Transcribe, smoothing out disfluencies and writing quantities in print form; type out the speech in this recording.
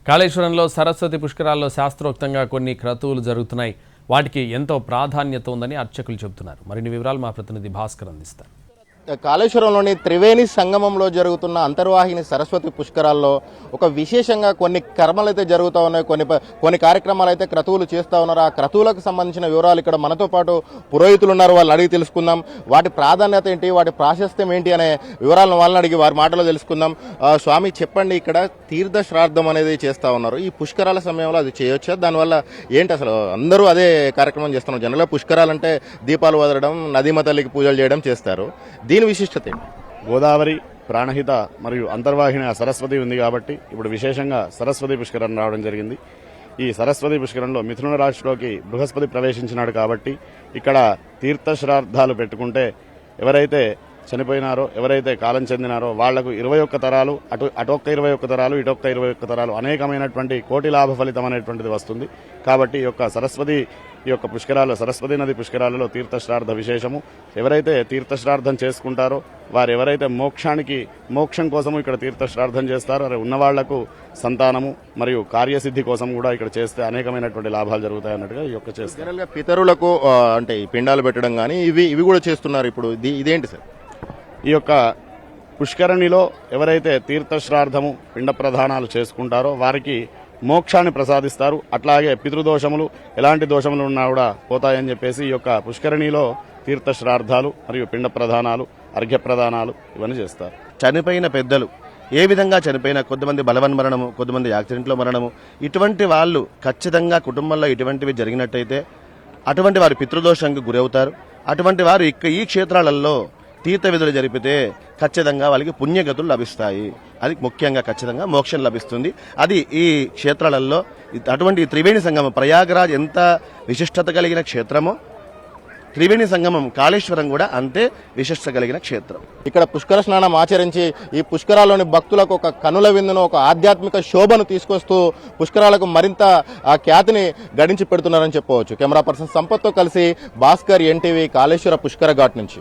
కాళేశ్వరంలో సరస్వతి పుష్కరాల్లో శాస్త్రోక్తంగా కొన్ని క్రతువులు జరుగుతున్నాయి. వాటికి ఎంతో ప్రాధాన్యత ఉందని అర్చకులు చెబుతున్నారు. మరిన్ని వివరాలు మా ప్రతినిధి భాస్కర్ అందిస్తారు. కాళేశ్వరంలోని త్రివేణి సంగమంలో జరుగుతున్న అంతర్వాహిని సరస్వతి పుష్కరాల్లో ఒక విశేషంగా కొన్ని కర్మలు అయితే జరుగుతూ ఉన్నాయి. కొన్ని కార్యక్రమాలు అయితే క్రతువులు చేస్తూ ఉన్నారు. ఆ క్రతువులకు సంబంధించిన వివరాలు ఇక్కడ మనతో పాటు పురోహితులు ఉన్నారు, వాళ్ళు అడిగి తెలుసుకుందాం. వాటి ప్రాధాన్యత ఏంటి, వాటి ప్రాశస్త్యం ఏంటి అనే వివరాలను వాళ్ళని అడిగి వారి మాటలో తెలుసుకుందాం. స్వామి చెప్పండి, ఇక్కడ తీర్థ శ్రాద్ధం అనేది చేస్తూ ఉన్నారు. ఈ పుష్కరాల సమయంలో అది చేయొచ్చా? దానివల్ల ఏంటి అసలు అందరూ అదే కార్యక్రమం చేస్తున్నారు. జనరల్గా పుష్కరాలంటే దీపాలు వదలడం, నదీమ తల్లికి పూజలు చేయడం చేస్తారు. దీని విశిష్టత గోదావరి ప్రాణహిత మరియు అంతర్వాహిని సరస్వతి ఉంది కాబట్టి ఇప్పుడు విశేషంగా సరస్వతి పుష్కరం రావడం జరిగింది. ఈ సరస్వతి పుష్కరంలో మిథున రాశిలోకి బృహస్పతి ప్రవేశించినాడు కాబట్టి ఇక్కడ తీర్థశ్రార్థాలు పెట్టుకుంటే ఎవరైతే చనిపోయినారో, ఎవరైతే కాలం చెందినారో వాళ్లకు 21 తరాలు, అటొక్క 21 తరాలు, ఇటొక్క 21 తరాలు అనేకమైనటువంటి కోటి లాభ ఫలితం అనేటువంటిది వస్తుంది. కాబట్టి ఈ యొక్క పుష్కరాలు, సరస్వతి నది పుష్కరాలలో తీర్థశ్రార్థ విశేషము. ఎవరైతే తీర్థశ్రార్థం చేసుకుంటారో వారు ఎవరైతే మోక్షం కోసము ఇక్కడ తీర్థశ్రార్థం చేస్తారో ఉన్నవాళ్లకు సంతానము మరియు కార్యసిద్ధి కోసం కూడా ఇక్కడ చేస్తే అనేకమైనటువంటి లాభాలు జరుగుతాయి అన్నట్టుగా ఈ యొక్క చేస్తారు. పితరులకు అంటే ఈ పిండాలు పెట్టడం కానీ ఇవి కూడా చేస్తున్నారు. ఇప్పుడు ఇదేంటి సార్? ఈ యొక్క పుష్కరిణిలో ఎవరైతే తీర్థశ్రార్థము పిండ ప్రధానాలు చేసుకుంటారో వారికి మోక్షాన్ని ప్రసాదిస్తారు. అట్లాగే పితృదోషములు, ఎలాంటి దోషములు ఉన్నా కూడా పోతాయని చెప్పేసి ఈ యొక్క పుష్కరిణిలో తీర్థశ్రార్థాలు మరియు పిండ ప్రధానాలు, అర్ఘ్య ప్రదానాలు ఇవన్నీ చేస్తారు. చనిపోయిన పెద్దలు ఏ విధంగా చనిపోయినా, కొంతమంది బలవన్మరణము, కొంతమంది యాక్సిడెంట్లో మరణము, ఇటువంటి వాళ్ళు ఖచ్చితంగా కుటుంబంలో ఇటువంటివి జరిగినట్టయితే అటువంటి వారు పితృదోషానికి గురవుతారు. అటువంటి వారు ఈ క్షేత్రాలలో తీర్థ విధులు జరిపితే ఖచ్చితంగా వాళ్ళకి పుణ్యగతులు లభిస్తాయి. అది ముఖ్యంగా ఖచ్చితంగా మోక్షం లభిస్తుంది. అది ఈ క్షేత్రాలలో అటువంటి త్రివేణి సంగమం ప్రయాగరాజ్ ఎంత విశిష్టత కలిగిన క్షేత్రమో, త్రివేణి సంగమం కాళేశ్వరం కూడా అంతే విశిష్టత కలిగిన క్షేత్రం. ఇక్కడ పుష్కర స్నానం ఆచరించి ఈ పుష్కరాల్లోని భక్తులకు ఒక కనుల విందును, ఒక ఆధ్యాత్మిక శోభను తీసుకొస్తూ పుష్కరాలకు మరింత ఆ ఖ్యాతిని గడించి పెడుతున్నారని చెప్పవచ్చు. కెమెరా పర్సన్ సంపత్తో కలిసి భాస్కర్, ఎన్టీవీ, కాళేశ్వర పుష్కర ఘాట్ నుంచి.